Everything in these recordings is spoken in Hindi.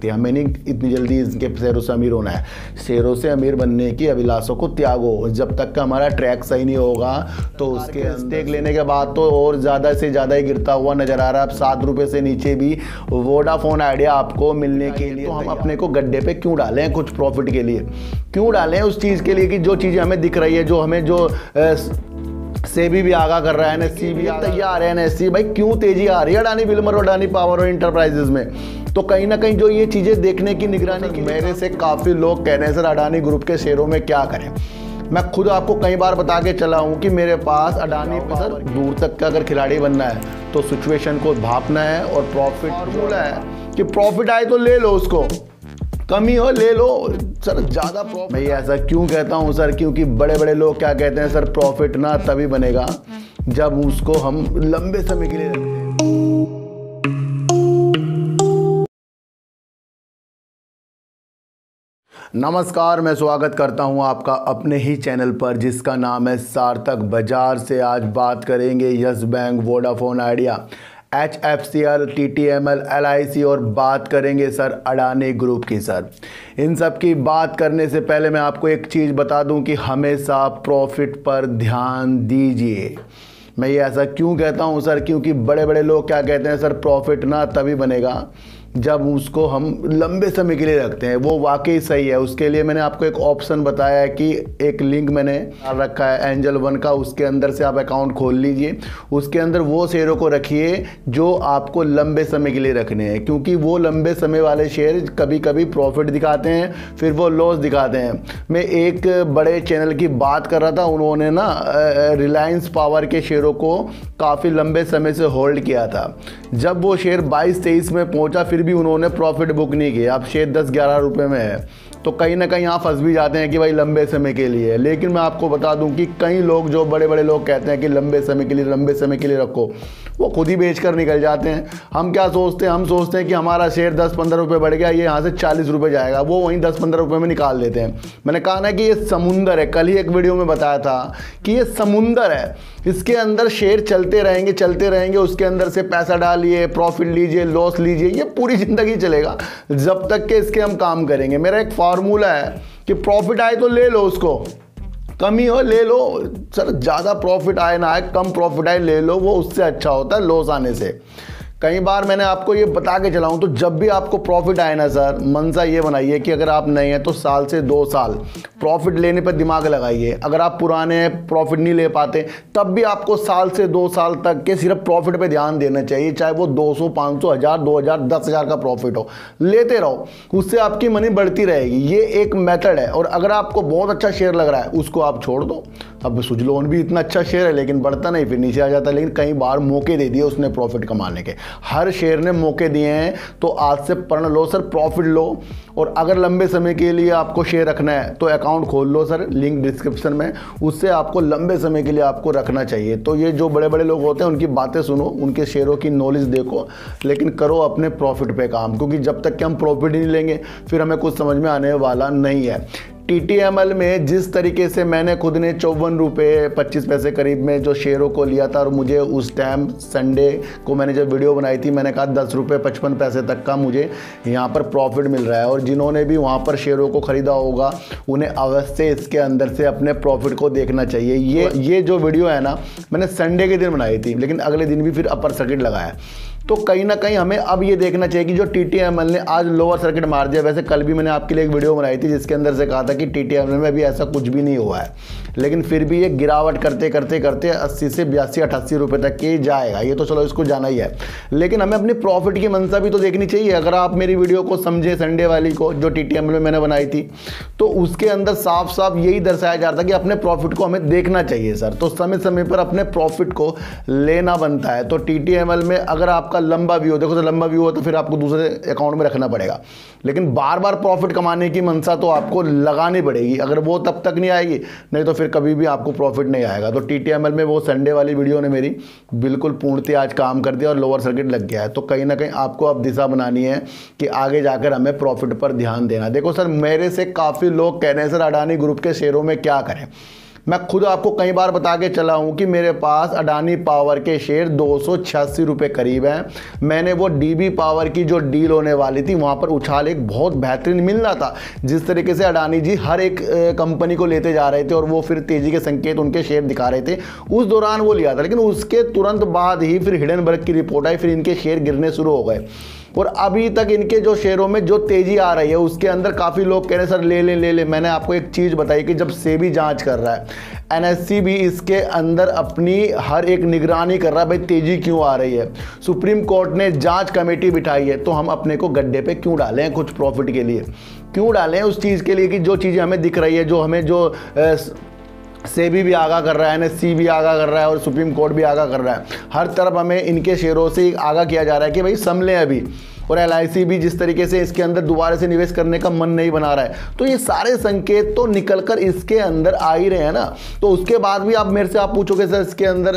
सकती। हमें नहीं इतनी जल्दी इनके शेयरों से अमीर होना है। शेयरों से अमीर बनने की अभिलाषों को त्यागो। जब तक का हमारा ट्रैक सही नहीं होगा तो उसके स्टेक लेने के बाद तो और ज़्यादा से ज़्यादा ही गिरता हुआ नज़र आ रहा है। अब 7 रुपये से नीचे भी वोडाफोन आइडिया आपको मिलने के लिए, तो हम अपने को गड्ढे पे क्यों डालें? कुछ प्रॉफिट के लिए क्यों डालें? उस चीज़ के लिए कि जो चीज़ें हमें दिख रही है, जो हमें जो सेबी भी आगाह कर रहा है, एनएससी भी तैयार है। एनएससी भाई क्यों तेजी आ रही है अडानी विल्मर और अडानी पावर और इंटरप्राइजेज में? तो कहीं ना कहीं जो ये चीज़ें देखने की निगरानी की, मेरे से काफ़ी लोग कह रहे हैं सर अडानी ग्रुप के शेयरों में क्या करें। मैं खुद आपको कई बार बता के चला हूँ कि मेरे पास अडानी पर सर दूर तक का अगर खिलाड़ी बनना है तो सिचुएशन को भापना है और प्रॉफिट फॉर्मूला है कि प्रॉफिट आए तो ले लो, उसको कमी हो ले लो सर, ज़्यादा प्रॉफिट। मैं ऐसा क्यों कहता हूँ सर? क्योंकि बड़े बड़े लोग क्या कहते हैं सर, प्रॉफिट ना तभी बनेगा जब उसको हम लंबे समय के लिए रखते हैं। नमस्कार, मैं स्वागत करता हूं आपका अपने ही चैनल पर जिसका नाम है सार्थक बाजार से। आज बात करेंगे yes bank, Vodafone idea, HFCL, TTML, LIC और बात करेंगे सर अडानी ग्रुप की। सर इन सब की बात करने से पहले मैं आपको एक चीज़ बता दूं कि हमेशा प्रॉफिट पर ध्यान दीजिए। मैं ये ऐसा क्यों कहता हूँ सर? क्योंकि बड़े बड़े लोग क्या कहते हैं सर, प्रॉफिट ना तभी बनेगा जब उसको हम लंबे समय के लिए रखते हैं। वो वाकई सही है। उसके लिए मैंने आपको एक ऑप्शन बताया है कि एक लिंक मैंने रखा है एंजल वन का, उसके अंदर से आप अकाउंट खोल लीजिए। उसके अंदर वो शेयरों को रखिए जो आपको लंबे समय के लिए रखने हैं, क्योंकि वो लंबे समय वाले शेयर कभी कभी प्रॉफिट दिखाते हैं, फिर वो लॉस दिखाते हैं। मैं एक बड़े चैनल की बात कर रहा था, उन्होंने ना रिलायंस पावर के शेयरों को काफ़ी लंबे समय से होल्ड किया था। जब वो शेयर 22-23 में पहुंचा फिर भी उन्होंने प्रॉफिट बुक नहीं किया। अब शेयर 10-11 रुपए में है, तो कहीं ना कहीं यहाँ फंस भी जाते हैं कि भाई लंबे समय के लिए। लेकिन मैं आपको बता दूं कि कई लोग, जो बड़े बड़े लोग कहते हैं कि लंबे समय के लिए रखो, वो खुद ही बेच कर निकल जाते हैं। हम क्या सोचते हैं? हम सोचते हैं कि हमारा शेयर 10-15 रुपये बढ़ गया, ये यहाँ से 40 रुपये जाएगा, वो वहीं 10-15 रुपये में निकाल देते हैं। मैंने कहा ना कि ये समुंदर है, कल ही एक वीडियो में बताया था कि ये समुंदर है, इसके अंदर शेयर चलते रहेंगे, उसके अंदर से पैसा डालिए, प्रॉफिट लीजिए, लॉस लीजिए, ये पूरी ज़िंदगी चलेगा जब तक कि इसके हम काम करेंगे। मेरा एक फार्मूला है कि प्रॉफिट आए तो ले लो, उसको कमी हो ले लो सर, ज़्यादा प्रॉफिट आए ना आए, कम प्रॉफिट आए ले लो, वो उससे अच्छा होता है लॉस आने से। कई बार मैंने आपको ये बता के चला हूँ, तो जब भी आपको प्रॉफिट आए ना सर, मनसा ये बनाइए कि अगर आप नए हैं तो साल से 2 साल प्रॉफिट लेने पर दिमाग लगाइए। अगर आप पुराने प्रॉफिट नहीं ले पाते तब भी आपको साल से 2 साल तक के सिर्फ प्रॉफिट पे ध्यान देना चाहिए, चाहे वो 200, 500, 1000, 2000, 10,000 का प्रॉफिट हो, लेते रहो, उससे आपकी मनी बढ़ती रहेगी। ये एक मेथड है। और अगर आपको बहुत अच्छा शेयर लग रहा है उसको आप छोड़ दो। अब सुजलोन भी इतना अच्छा शेयर है लेकिन बढ़ता नहीं, फिर नीचे आ जाता है। लेकिन कई बार मौके दे दिए उसने प्रॉफिट कमाने के, हर शेयर ने मौके दिए हैं। तो आज से पढ़ लो सर, प्रॉफिट लो। और अगर लंबे समय के लिए आपको शेयर रखना है तो अकाउंट खोल लो सर, लिंक डिस्क्रिप्शन में, उससे आपको लंबे समय के लिए आपको रखना चाहिए। तो ये जो बड़े बड़े लोग होते हैं उनकी बातें सुनो, उनके शेयरों की नॉलेज देखो, लेकिन करो अपने प्रॉफिट पे काम, क्योंकि जब तक कि हम प्रॉफिट ही नहीं लेंगे फिर हमें कुछ समझ में आने वाला नहीं है। TTML में जिस तरीके से मैंने खुद ने 54 रुपये 25 पैसे करीब में जो शेयरों को लिया था, और मुझे उस टाइम संडे को मैंने जब वीडियो बनाई थी मैंने कहा 10 रुपये 55 पैसे तक का मुझे यहाँ पर प्रॉफिट मिल रहा है। और जिन्होंने भी वहाँ पर शेयरों को ख़रीदा होगा उन्हें अवश्य इसके अंदर से अपने प्रॉफिट को देखना चाहिए। ये जो वीडियो है ना, मैंने संडे के दिन बनाई थी, लेकिन अगले दिन भी फिर अपर सर्किट लगाया। तो कहीं ना कहीं हमें अब ये देखना चाहिए कि जो TTML ने आज लोअर सर्किट मार दिया। वैसे कल भी मैंने आपके लिए एक वीडियो बनाई थी जिसके अंदर से कहा था कि TTML में भी ऐसा कुछ भी नहीं हुआ है, लेकिन फिर भी ये गिरावट करते 80 से 82-88 रुपये तक के जाएगा। ये तो चलो इसको जाना ही है, लेकिन हमें अपनी प्रॉफिट की मंशा भी तो देखनी चाहिए। अगर आप मेरी वीडियो को समझे, संडे वाली को जो TTML में मैंने बनाई थी, तो उसके अंदर साफ साफ यही दर्शाया जा रहा था कि अपने प्रॉफिट को हमें देखना चाहिए सर। तो समय समय पर अपने प्रॉफिट को लेना बनता है। तो TTML में अगर आपका लंबा व्यू, देखो तो लंबा व्यू हो तो फिर आपको दूसरे अकाउंट में रखना पड़ेगा, लेकिन बार बार प्रॉफिट कमाने की मंशा तो आपको लगानी पड़ेगी। अगर वो तब तक नहीं आएगी, नहीं तो फिर कभी भी आपको प्रॉफिट नहीं आएगा। तो TTML में वो संडे वाली वीडियो ने मेरी बिल्कुल पूर्णतः आज काम कर दिया और लोअर सर्किट लग गया है। तो कहीं ना कहीं आपको अब दिशा बनानी है कि आगे जाकर हमें प्रॉफिट पर ध्यान देना। देखो सर, मेरे से काफ़ी लोग कह रहे हैं सर अडानी ग्रुप के शेयरों में क्या करें। मैं खुद आपको कई बार बता के चला हूं कि मेरे पास अडानी पावर के शेयर 286 रुपये करीब हैं। मैंने वो डीबी पावर की जो डील होने वाली थी वहां पर उछाल एक बहुत बेहतरीन मिल रहा था। जिस तरीके से अडानी जी हर एक कंपनी को लेते जा रहे थे और वो फिर तेजी के संकेत उनके शेयर दिखा रहे थे, उस दौरान वो लिया था। लेकिन उसके तुरंत बाद ही फिर हिडनबर्ग की रिपोर्ट आई, फिर इनके शेयर गिरने शुरू हो गए और अभी तक इनके जो शेयरों में जो तेजी आ रही है उसके अंदर काफ़ी लोग कह रहे हैं सर ले ले। मैंने आपको एक चीज़ बताई कि जब सेबी जांच कर रहा है, एनएससी भी इसके अंदर अपनी हर एक निगरानी कर रहा है, भाई तेजी क्यों आ रही है। सुप्रीम कोर्ट ने जांच कमेटी बिठाई है, तो हम अपने को गड्ढे पे क्यों डालें कुछ प्रॉफिट के लिए, क्यों डालें उस चीज़ के लिए कि जो चीज़ें हमें दिख रही है, जो हमें जो सेबी भी आगाह कर रहा है, एनएससी भी आगाह कर रहा है और सुप्रीम कोर्ट भी आगाह कर रहा है। हर तरफ हमें इनके शेयरों से आगाह किया जा रहा है कि भाई संभलें अभी। और एलआईसी भी जिस तरीके से इसके अंदर दोबारा से निवेश करने का मन नहीं बना रहा है, तो ये सारे संकेत तो निकलकर इसके अंदर आ ही रहे हैं ना। तो उसके बाद भी आप मेरे से आप पूछोगे सर इसके अंदर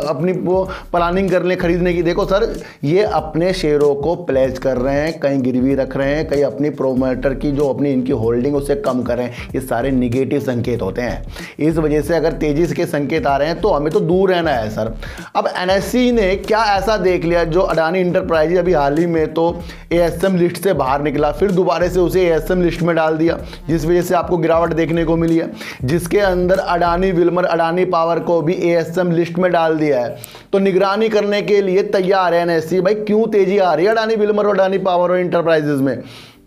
अपनी वो प्लानिंग कर लें खरीदने की। देखो सर, ये अपने शेयरों को प्लेज कर रहे हैं, कहीं गिरवी रख रहे हैं, कहीं अपनी प्रोमोटर की जो अपनी इनकी होल्डिंग उसे कम कर रहे हैं। ये सारे निगेटिव संकेत होते हैं। इस वजह से अगर तेजी के संकेत आ रहे हैं तो हमें तो दूर रहना है सर। अब एनएससी ने क्या ऐसा देख लिया, जो अडानी इंटरप्राइजेज अभी हाल ही में तो एएसएम लिस्ट से बाहर निकला, फिर दोबारा से उसे एएसएम लिस्ट में डाल दिया, जिस वजह से आपको गिरावट देखने को मिली है। जिसके अंदर अडानी विल्मर अडानी पावर को भी एएसएम लिस्ट में डाल दिया है। तो निगरानी करने के लिए तैयार है एनएससी, भाई क्यों तेजी आ रही है अडानी विल्मर और अडानी पावर और इंटरप्राइजेज में।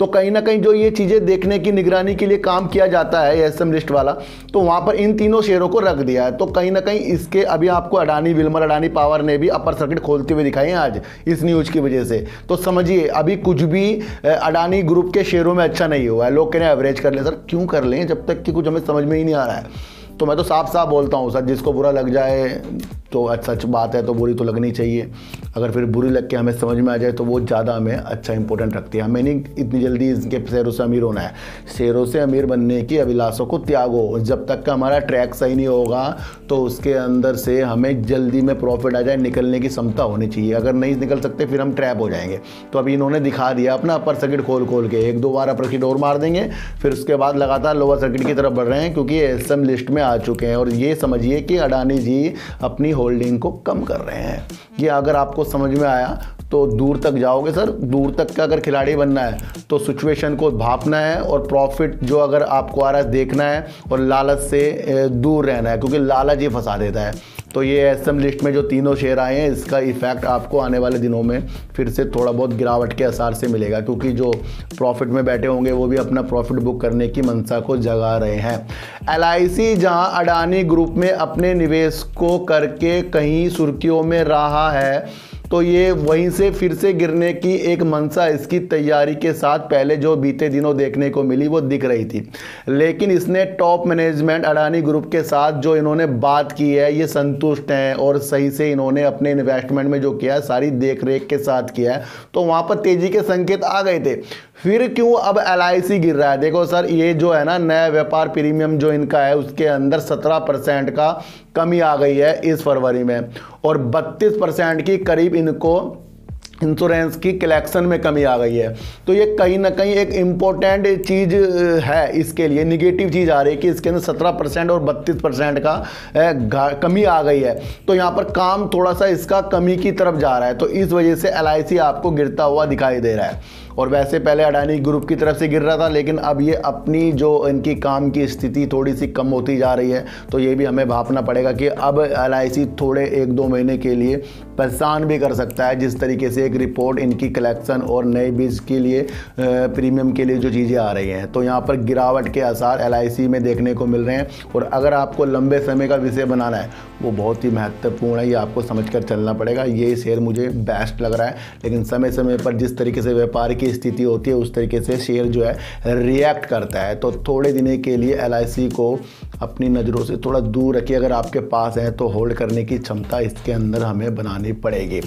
तो कहीं ना कहीं जो ये चीज़ें देखने की निगरानी के लिए काम किया जाता है एएसएम लिस्ट वाला, तो वहाँ पर इन तीनों शेयरों को रख दिया है। तो कहीं ना कहीं इसके अभी आपको अडानी विल्मर अडानी पावर ने भी अपर सर्किट खोलते हुए दिखाई है आज इस न्यूज़ की वजह से। तो समझिए अभी कुछ भी अडानी ग्रुप के शेयरों में अच्छा नहीं हुआ है। लोग कह रहे हैं एवरेज कर लें। सर क्यों कर लें जब तक कि कुछ हमें समझ में ही नहीं आ रहा है। तो मैं तो साफ साफ बोलता हूँ सर, जिसको बुरा लग जाए तो सच बात है, तो बुरी तो लगनी चाहिए। अगर फिर बुरी लग के हमें समझ में आ जाए तो वो ज़्यादा हमें अच्छा इंपॉर्टेंट रखती है। हमें नहीं इतनी जल्दी इसके शेयरों से अमीर होना है। शेयरों से अमीर बनने की अभिलाषों को त्यागो। जब तक का हमारा ट्रैक सही नहीं होगा तो उसके अंदर से हमें जल्दी में प्रॉफिट आ जाए, निकलने की क्षमता होनी चाहिए। अगर नहीं निकल सकते फिर हम ट्रैप हो जाएंगे। तो अभी इन्होंने दिखा दिया अपना अपर सर्किट खोल के, एक दो बार अपर सर्किट और मार देंगे, फिर उसके बाद लगातार लोअर सर्किट की तरफ बढ़ रहे हैं क्योंकि एएसएम लिस्ट में आ चुके हैं। और ये समझिए कि अडानी जी अपनी होल्डिंग को कम कर रहे हैं। ये अगर आपको समझ में आया तो दूर तक जाओगे सर। दूर तक का अगर खिलाड़ी बनना है तो सिचुएशन को भांपना है और प्रॉफिट जो अगर आपको आ रहा है देखना है और लालच से दूर रहना है, क्योंकि लालच ही फंसा देता है। तो ये एएसएम लिस्ट में जो तीनों शेयर आए हैं, इसका इफेक्ट आपको आने वाले दिनों में फिर से थोड़ा बहुत गिरावट के आसार से मिलेगा, क्योंकि जो प्रॉफिट में बैठे होंगे वो भी अपना प्रॉफिट बुक करने की मंशा को जगा रहे हैं। एलआईसी जहां अडानी ग्रुप में अपने निवेश को करके कहीं सुर्खियों में रहा है, तो ये वहीं से फिर से गिरने की एक मंशा इसकी तैयारी के साथ पहले जो बीते दिनों देखने को मिली वो दिख रही थी। लेकिन इसने टॉप मैनेजमेंट अडानी ग्रुप के साथ जो इन्होंने बात की है, ये संतुष्ट हैं और सही से इन्होंने अपने इन्वेस्टमेंट में जो किया है सारी देख रेख के साथ किया है। तो वहाँ पर तेजी के संकेत आ गए थे। फिर क्यों अब एलआईसी गिर रहा है? देखो सर, ये जो है ना नया व्यापार प्रीमियम जो इनका है उसके अंदर 17% का कमी आ गई है इस फरवरी में, और 32% की करीब इनको इंश्योरेंस की कलेक्शन में कमी आ गई है। तो ये कहीं ना कहीं एक इम्पोर्टेंट चीज़ है इसके लिए। निगेटिव चीज़ आ रही है कि इसके अंदर 17% और 32% का कमी आ गई है। तो यहाँ पर काम थोड़ा सा इसका कमी की तरफ जा रहा है। तो इस वजह से एलआईसी आपको गिरता हुआ दिखाई दे रहा है। और वैसे पहले अडानी ग्रुप की तरफ से गिर रहा था, लेकिन अब ये अपनी जो इनकी काम की स्थिति थोड़ी सी कम होती जा रही है। तो ये भी हमें भापना पड़ेगा कि अब एलआईसी थोड़े 1-2 महीने के लिए परेशान भी कर सकता है। जिस तरीके से एक रिपोर्ट इनकी कलेक्शन और नए बीज के लिए प्रीमियम के लिए जो चीज़ें आ रही हैं, तो यहाँ पर गिरावट के आसार एलआईसी में देखने को मिल रहे हैं। और अगर आपको लंबे समय का विषय बनाना है वो बहुत ही महत्वपूर्ण है, ये आपको समझ कर चलना पड़ेगा। ये शेयर मुझे बेस्ट लग रहा है, लेकिन समय समय पर जिस तरीके से व्यापार की स्थिति होती है उस तरीके से शेयर जो है रिएक्ट करता है। तो थोड़े दिनों के लिए एलआईसी को अपनी नज़रों से थोड़ा दूर रखिए। अगर आपके पास है तो होल्ड करने की क्षमता इसके अंदर हमें बनानी पड़ेगी।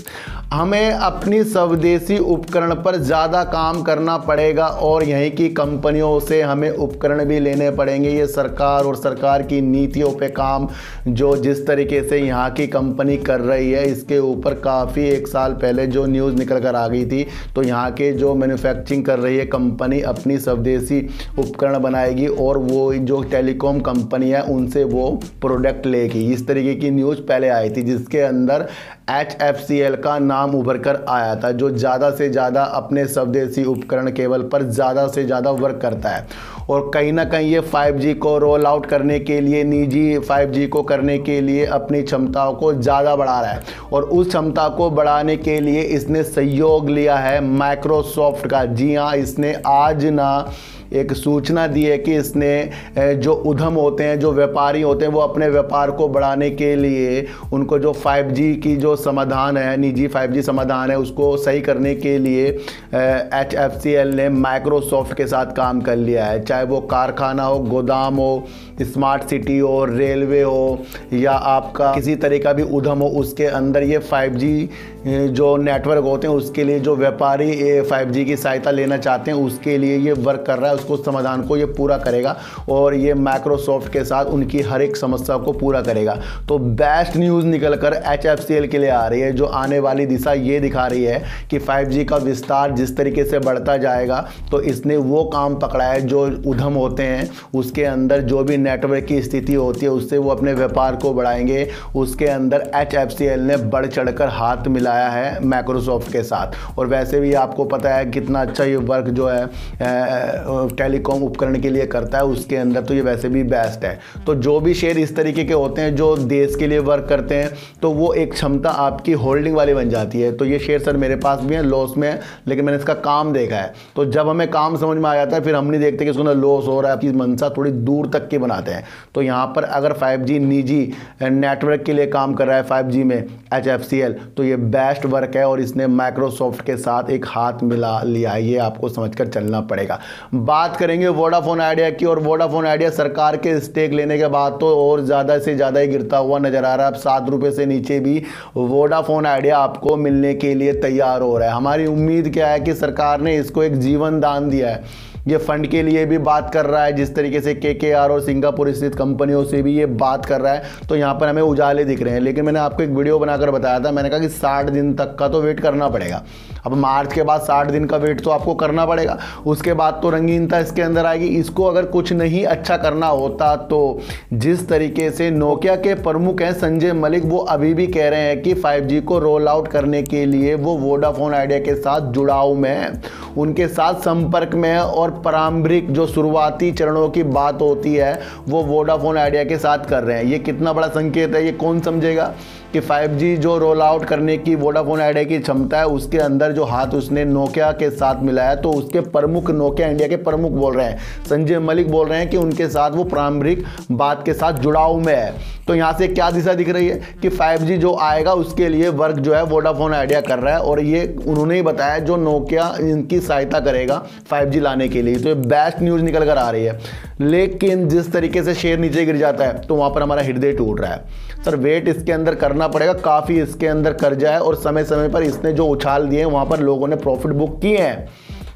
हमें अपनी स्वदेशी उपकरण पर ज़्यादा काम करना पड़ेगा और यहीं की कंपनियों से हमें उपकरण भी लेने पड़ेंगे। ये सरकार और सरकार की नीतियों पे काम जो जिस तरीके से यहाँ की कंपनी कर रही है, इसके ऊपर काफ़ी 1 साल पहले जो न्यूज़ निकल कर आ गई थी। तो यहाँ के जो मैन्युफैक्चरिंग कर रही है कंपनी अपनी स्वदेशी उपकरण बनाएगी और वो जो टेलीकॉम कंपनी कंपनी है उनसे वो प्रोडक्ट लेगी। इस तरीके की न्यूज़ पहले आई थी, जिसके अंदर HFCL का नाम उभर कर आया था, जो ज़्यादा से ज़्यादा अपने स्वदेशी उपकरण केबल पर ज़्यादा से ज़्यादा वर्क करता है। और कहीं ना कहीं ये 5G को रोल आउट करने के लिए, निजी 5G को करने के लिए अपनी क्षमताओं को ज़्यादा बढ़ा रहा है। और उस क्षमता को बढ़ाने के लिए इसने सहयोग लिया है माइक्रोसॉफ्ट का। जी हाँ, इसने आज ना एक सूचना दी है कि इसने जो उद्यम होते हैं, जो व्यापारी होते हैं, वो अपने व्यापार को बढ़ाने के लिए उनको जो 5G की जो समाधान है, निजी 5G समाधान है, उसको सही करने के लिए HFCL ने माइक्रोसॉफ्ट के साथ काम कर लिया है। चाहे वो कारखाना हो, गोदाम हो, स्मार्ट सिटी हो, रेलवे हो, या आपका किसी तरह का भी उद्यम हो, उसके अंदर ये 5G जो नेटवर्क होते हैं उसके लिए जो व्यापारी 5G की सहायता लेना चाहते हैं उसके लिए ये वर्क कर रहा है। उसको समाधान को ये पूरा करेगा और ये माइक्रोसॉफ्ट के साथ उनकी हर एक समस्या को पूरा करेगा। तो बेस्ट न्यूज़ निकल कर HFCL के लिए आ रही है, जो आने वाली दिशा ये दिखा रही है कि 5G का विस्तार जिस तरीके से बढ़ता जाएगा, तो इसने वो काम पकड़ा है जो उद्यम होते हैं उसके अंदर जो भी नेटवर्क की स्थिति होती है उससे वो अपने व्यापार को बढ़ाएंगे। उसके अंदर HFCL ने बढ़ चढ़कर हाथ मिलाया है माइक्रोसॉफ्ट के साथ। और वैसे भी आपको पता है कितना अच्छा ये वर्क जो है टेलीकॉम उपकरण के लिए करता है, उसके अंदर तो ये वैसे भी बेस्ट है। तो जो भी शेयर इस तरीके के होते हैं जो देश के लिए वर्क करते हैं, तो वो एक क्षमता आपकी होल्डिंग वाली बन जाती है। तो ये शेयर सर मेरे पास भी है, लॉस में है, लेकिन मैंने इसका काम देखा है। तो जब हमें काम समझ में आ जाता है फिर हम नहीं देखते कि इसको लॉस हो रहा है, आपकी मंशा थोड़ी दूर तक की बनाते हैं। तो यहाँ पर अगर 5G निजी नेटवर्क के लिए काम कर रहा है 5G में HFCL, तो ये बेस्ट वर्क है और इसने माइक्रोसॉफ्ट के साथ एक हाथ मिला लिया है। ये आपको समझकर चलना पड़ेगा। बात करेंगे वोडाफोन आइडिया की, और वोडाफोन आइडिया सरकार के स्टेक लेने के बाद तो और ज़्यादा से ज़्यादा ही गिरता हुआ नज़र आ रहा है। अब 7 रुपये से नीचे भी वोडाफोन आइडिया आपको मिलने के लिए तैयार हो रहा है। हमारी उम्मीद क्या है कि सरकार ने इसको एक जीवन दान दिया है। ये फंड के लिए भी बात कर रहा है, जिस तरीके से KKR और सिंगापुर स्थित कंपनियों से भी ये बात कर रहा है। तो यहाँ पर हमें उजाले दिख रहे हैं, लेकिन मैंने आपको एक वीडियो बनाकर बताया था, मैंने कहा कि 60 दिन तक का तो वेट करना पड़ेगा। अब मार्च के बाद 60 दिन का वेट तो आपको करना पड़ेगा, उसके बाद तो रंगीनता इसके अंदर आएगी। इसको अगर कुछ नहीं अच्छा करना होता तो जिस तरीके से नोकिया के प्रमुख हैं संजय मलिक, वो अभी भी कह रहे हैं कि 5G को रोल आउट करने के लिए वो वोडाफोन आइडिया के साथ जुड़ाव में है, उनके साथ संपर्क में है, और प्रारंभिक जो शुरुआती चरणों की बात होती है वो वोडाफोन आइडिया के साथ कर रहे हैं। ये कितना बड़ा संकेत है, ये कौन समझेगा कि 5G जो रोल आउट करने की वोडाफोन आइडिया की क्षमता है उसके अंदर जो हाथ उसने नोकिया के साथ मिलाया। तो उसके प्रमुख, नोकिया इंडिया के प्रमुख बोल रहे हैं, संजय मलिक बोल रहे हैं कि उनके साथ वो प्रारंभिक बात के साथ जुड़ाव में है। तो यहाँ से क्या दिशा दिख रही है कि 5G जो आएगा उसके लिए वर्क जो है वोडाफोन आइडिया कर रहा है, और ये उन्होंने ही बताया जो नोकिया इनकी सहायता करेगा 5G लाने के लिए। तो ये बेस्ट न्यूज़ निकल कर आ रही है। लेकिन जिस तरीके से शेयर नीचे गिर जाता है तो वहाँ पर हमारा हृदय टूट रहा है। सर वेट इसके अंदर करना पड़ेगा, काफ़ी इसके अंदर कर्जा है, और समय समय पर इसने जो उछाल दिए हैं वहाँ पर लोगों ने प्रॉफिट बुक किए हैं।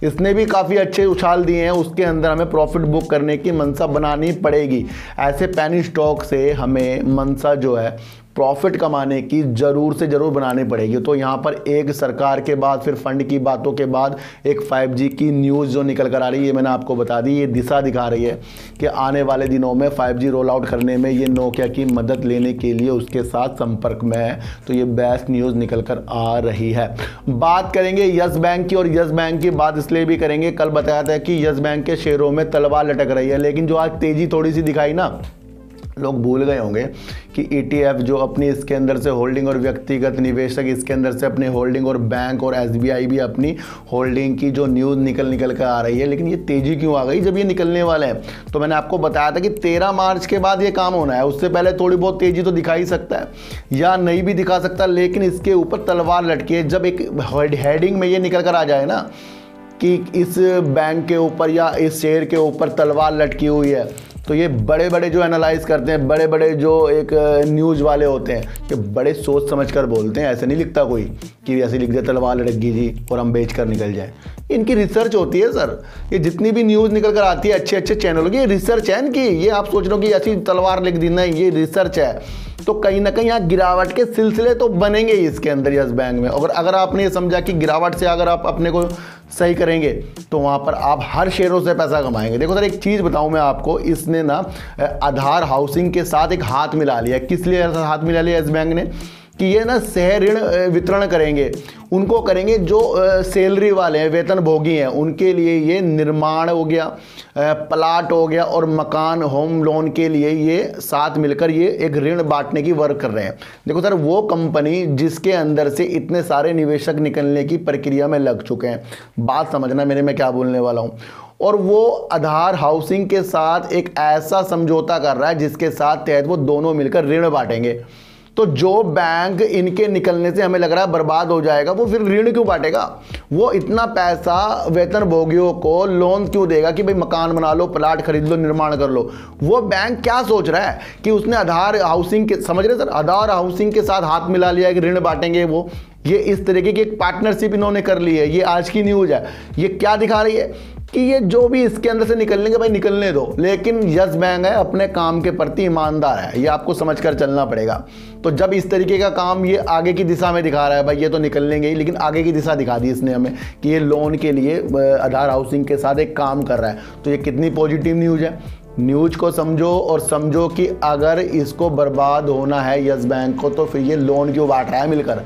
इसने भी काफ़ी अच्छे उछाल दिए हैं, उसके अंदर हमें प्रॉफिट बुक करने की मंशा बनानी पड़ेगी। ऐसे पेनी स्टॉक से हमें मंशा जो है प्रॉफिट कमाने की ज़रूर से ज़रूर बनानी पड़ेगी। तो यहाँ पर एक सरकार के बाद फिर फंड की बातों के बाद एक 5G की न्यूज़ जो निकल कर आ रही है, ये मैंने आपको बता दी। ये दिशा दिखा रही है कि आने वाले दिनों में 5G रोल आउट करने में ये नोकिया की मदद लेने के लिए उसके साथ संपर्क में है। तो ये बेस्ट न्यूज़ निकल कर आ रही है। बात करेंगे यस बैंक की, और यस बैंक की बात इसलिए भी करेंगे, कल बताया था कि यस बैंक के शेयरों में तलवार लटक रही है, लेकिन जो आज तेज़ी थोड़ी सी दिखाई ना, लोग भूल गए होंगे कि ETF जो अपनी इसके अंदर से होल्डिंग और व्यक्तिगत निवेशक इसके अंदर से अपने होल्डिंग, और बैंक और SBI भी अपनी होल्डिंग की जो न्यूज़ निकल कर आ रही है। लेकिन ये तेज़ी क्यों आ गई जब ये निकलने वाले हैं? तो मैंने आपको बताया था कि 13 मार्च के बाद ये काम होना है, उससे पहले थोड़ी बहुत तेज़ी तो दिखा ही सकता है या नहीं भी दिखा सकता, लेकिन इसके ऊपर तलवार लटकी है। जब एक हेडिंग में ये निकल कर आ जाए ना कि इस बैंक के ऊपर या इस शेयर के ऊपर तलवार लटकी हुई है, तो ये बड़े बड़े जो एनालाइज करते हैं, बड़े बड़े जो एक न्यूज़ वाले होते हैं, ये बड़े सोच समझ कर बोलते हैं। ऐसे नहीं लिखता कोई कि ऐसे लिख दे तलवार लटकी जी और हम बेच कर निकल जाए। इनकी रिसर्च होती है सर। ये जितनी भी न्यूज़ निकल कर आती है अच्छे अच्छे चैनलों की, ये रिसर्च है इनकी। ये आप सोच लो कि ऐसी तलवार लिख दी, नहीं, ये रिसर्च है। तो कहीं ना कहीं यहाँ गिरावट के सिलसिले तो बनेंगे ही इसके अंदर यस बैंक में। और अगर आपने ये समझा कि गिरावट से अगर आप अपने को सही करेंगे तो वहाँ पर आप हर शेयरों से पैसा कमाएंगे। देखो सर, एक चीज़ बताऊँ मैं आपको, इसने ना आधार हाउसिंग के साथ एक हाथ मिला लिया। किस लिए ऐसा हाथ मिला लिया यस बैंक ने कि ये ना सह ऋण वितरण करेंगे, उनको करेंगे जो सैलरी वाले हैं, वेतन भोगी हैं, उनके लिए ये निर्माण हो गया, प्लाट हो गया और मकान होम लोन के लिए ये साथ मिलकर ये एक ऋण बांटने की वर्क कर रहे हैं। देखो सर, वो कंपनी जिसके अंदर से इतने सारे निवेशक निकलने की प्रक्रिया में लग चुके हैं, बात समझना मैं क्या बोलने वाला हूँ, और वो आधार हाउसिंग के साथ एक ऐसा समझौता कर रहा है जिसके साथ तहत वो दोनों मिलकर ऋण बांटेंगे। तो जो बैंक इनके निकलने से हमें लग रहा है बर्बाद हो जाएगा, वो फिर ऋण क्यों बांटेगा? वो इतना पैसा वेतन भोगियों को लोन क्यों देगा कि भाई मकान बना लो, प्लाट खरीद लो, निर्माण कर लो? वो बैंक क्या सोच रहा है कि उसने आधार हाउसिंग के, समझ रहे सर, आधार हाउसिंग के साथ हाथ मिला लिया कि ऋण बांटेंगे वो। ये इस तरीके की एक पार्टनरशिप इन्होंने कर ली है। ये आज की न्यूज़ है। ये क्या दिखा रही है कि ये जो भी इसके अंदर से निकलने के भाई निकलने दो, लेकिन यस बैंक है अपने काम के प्रति ईमानदार है। ये आपको समझकर चलना पड़ेगा। तो जब इस तरीके का काम ये आगे की दिशा में दिखा रहा है, भाई ये तो निकलने ही, लेकिन आगे की दिशा दिखा दी इसने हमें कि ये लोन के लिए आधार हाउसिंग के साथ एक काम कर रहा है। तो ये कितनी पॉजिटिव न्यूज़ है। न्यूज़ को समझो और समझो कि अगर इसको बर्बाद होना है यस बैंक को, तो फिर ये लोन क्यों बांट रहा है मिलकर,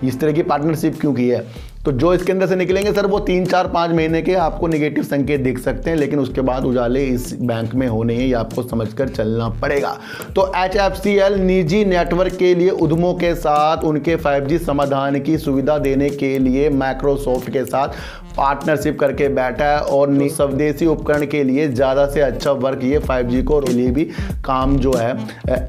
इस तरह की पार्टनरशिप क्यों की है। तो जो इसके अंदर से निकलेंगे सर, वो 3, 4, 5 महीने के आपको नेगेटिव संकेत दिख सकते हैं, लेकिन उसके बाद उजाले इस बैंक में होने हैं, ये आपको समझकर चलना पड़ेगा। तो HFCL निजी नेटवर्क के लिए उद्यमों के साथ उनके 5G समाधान की सुविधा देने के लिए माइक्रोसॉफ्ट के साथ पार्टनरशिप करके बैठा है और स्वदेशी उपकरण के लिए ज़्यादा से अच्छा वर्क ये 5G को लिए भी काम जो है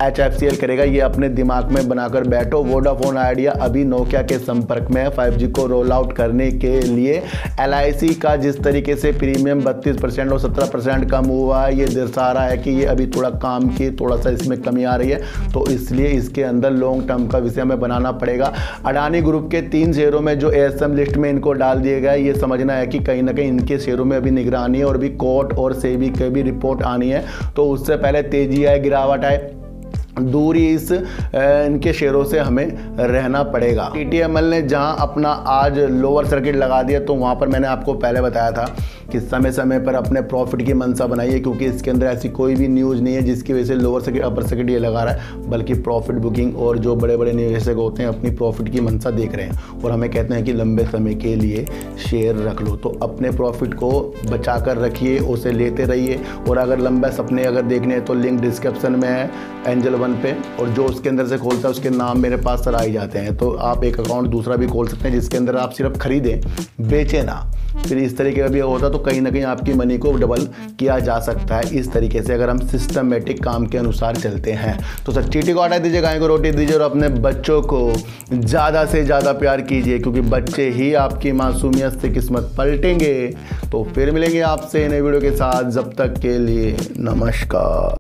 HFCL करेगा। ये अपने दिमाग में बनाकर बैठो। वोडाफोन आइडिया अभी नोकिया के संपर्क में है 5G को रोल आउट करने के लिए। LIC का जिस तरीके से प्रीमियम 32% और 17% कम हुआ है, ये दर्शा रहा है कि ये अभी थोड़ा काम की थोड़ा सा इसमें कमी आ रही है, तो इसलिए इसके अंदर लॉन्ग टर्म का विषय हमें बनाना पड़ेगा। अडानी ग्रुप के 3 शेयरों में जो ASM लिस्ट में इनको डाल दिया गया है, ये समझना है कि कहीं ना कहीं इनके शेयरों में अभी निगरानी है और भी कोर्ट और सेबी की भी रिपोर्ट आनी है, तो उससे पहले तेजी आए, गिरावट आए, दूरी इस इनके शेयरों से हमें रहना पड़ेगा। TTML ने जहां अपना आज लोअर सर्किट लगा दिया, तो वहां पर मैंने आपको पहले बताया था कि समय समय पर अपने प्रॉफिट की मंशा बनाइए, क्योंकि इसके अंदर ऐसी कोई भी न्यूज़ नहीं है जिसकी वजह से लोअर सर्किट अपर सर्किट ये लगा रहा है, बल्कि प्रॉफिट बुकिंग और जो बड़े बड़े निवेशक होते हैं अपनी प्रॉफिट की मंशा देख रहे हैं और हमें कहते हैं कि लंबे समय के लिए शेयर रख लो। तो अपने प्रॉफिट को बचा कर रखिए, उसे लेते रहिए, और अगर लंबे सपने अगर देखने हैं तो लिंक डिस्क्रिप्शन में है एंजल वन पे, और जो उसके अंदर से खोलता है उसके नाम मेरे पास सर आ ही जाते हैं। तो आप एक अकाउंट दूसरा भी खोल सकते हैं जिसके अंदर आप सिर्फ खरीदें, बेचें ना। फिर इस तरीके का भी होता तो कहीं ना कहीं आपकी मनी को डबल किया जा सकता है इस तरीके से, अगर हम सिस्टमेटिक काम के अनुसार चलते हैं। तो सर चींटी को हटा दीजिए, गाय को रोटी दीजिए और अपने बच्चों को ज़्यादा से ज़्यादा प्यार कीजिए, क्योंकि बच्चे ही आपकी मासूमियत से किस्मत पलटेंगे। तो फिर मिलेंगे आपसे नए वीडियो के साथ, जब तक के लिए नमस्कार।